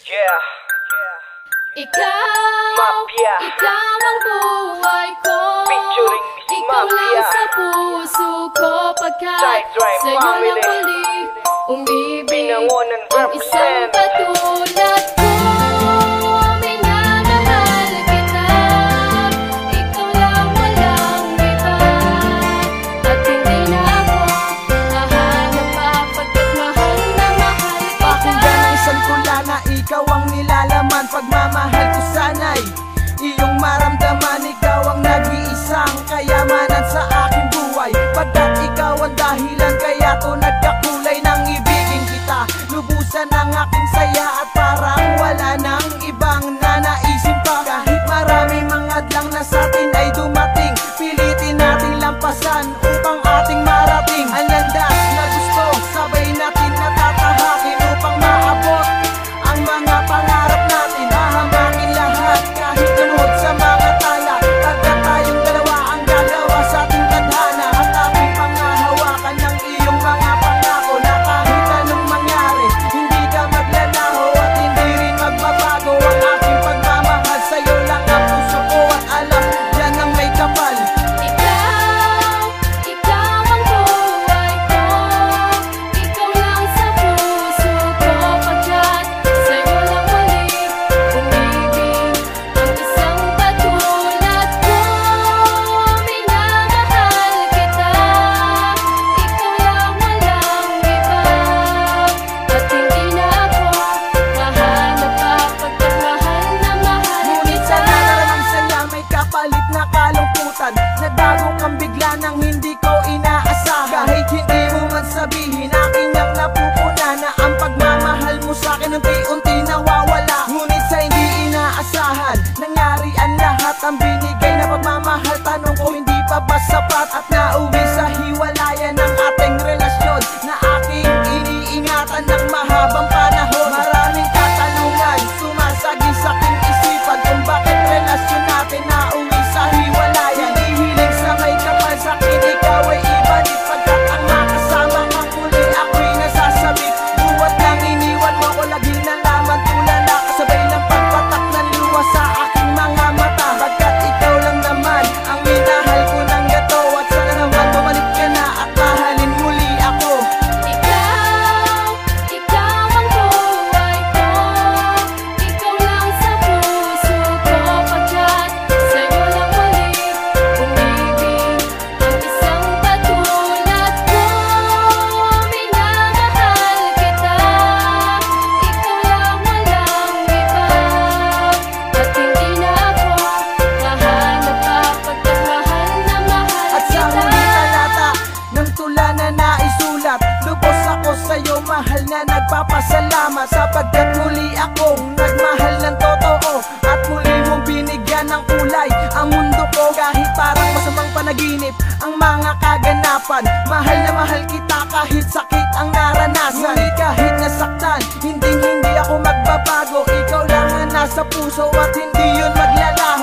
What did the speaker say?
Yeah. Mafia. Ikaw ang buhay ko. Featuring Miss Ikaw lang Mafia. sa puso ko. Pagkat Side-drive sa'yo na family. muli umibig Pinangonan ang isang represent. katulad ko. Minamahal kita. Ikaw lang walang iba. At hindi na ako hahanap pa pagkat mahal na mahal kita. Pakinggan ang isang tula na ikaw ang nilalaman. Pagmamahal ko sana'y iyong maramdaman. Ikaw ang nag-iisang kayamanan sa aking buhay. Pagkat ikaw ang dahilan kaya to nagkakulay ng ibigin kita. Lubusan ang aking saya at parang wala nang ibang nanaisin pa. Kahit maraming mga adlang na sa atin ay dumating, pilitin nating lampasan upang ating marating ang landas na gusto. Sabay natin natatahakin upang maabot ang mga pangarap natin. Hahamakin lahat kahit lumuhod sa mga tala. Pagkat tayong dalawa ang gagawa sa ating tadhana. At aking pangahawakan ng iyong mga pangako na kahit anong mangyari, hindi ka maglalaho at hindi rin magbabago. Ang aking pagmamahal sa'yo lang ang puso ko at alam yan ang may kapal. Ikaw ang buhay ko. Ikaw lang sa puso ko. Pagkat sa'yo lang muli umibig ang isang katulad ko. Minamahal kita. Ikaw lang walang iba. At hindi na ako hahanap pa pagkat mahal na mahal Ngunit kita. sa naramang saya may kapalit na kalungkutan. Nagbago kang bigla nang hindi ko inaasahan. Kahit hindi mo man sabihin, aking nang napupuna na ang pagmamahal mo sa'kin unti-unti nawawala. Ngunit sa hindi inaasahan, nangyari ang lahat. Ang binigay na pagmamahal, tanong ko hindi pa ba sapat? At nauwi sa hiwalayan ng ating relasyon na aking iniingatan ng mahabang panahon. Maraming katanungan sumasagi sa aking isipan kung bakit relasyon natin nauwi sa hiwalayan. Hinihiling sa may kapal sa'kin, ikaw ay ibalik. Pagkat ang makasama kang muli ako'y nasasabik. Buwat nang iniwan mo ko laging nalaman tulala. Kasabay ng pagpatak ng luha sa aking mga mata. Pagkat ikaw lang naman ang minahal ko ng gato. At sana naman bumalik ka na at mahalin muli ako. Ikaw ang buhay ko. Ikaw lang sa puso ko. Pagkat sa'yo lang muli umibig ang isang katulad ko. Minamahal kita. Ikaw lang walang iba. At hindi na ako hahanap pa pagkat mahal na mahal At sa kita. huli talata ng tula na naisulat, lubos ako sa'yo, mahal na nagpapasalamat. Sapagkat muli akong nagmahal ng totoo. At muli mong binigyan ng kulay ang mundo ko. Kahit parang masamang panaginip ang mga kaganapan, mahal na mahal kita kahit sakit ang naranasan. Ngunit kahit nasaktan, hindi ako magbabago. Ikaw lang ang nasa puso at hindi yun maglalaho.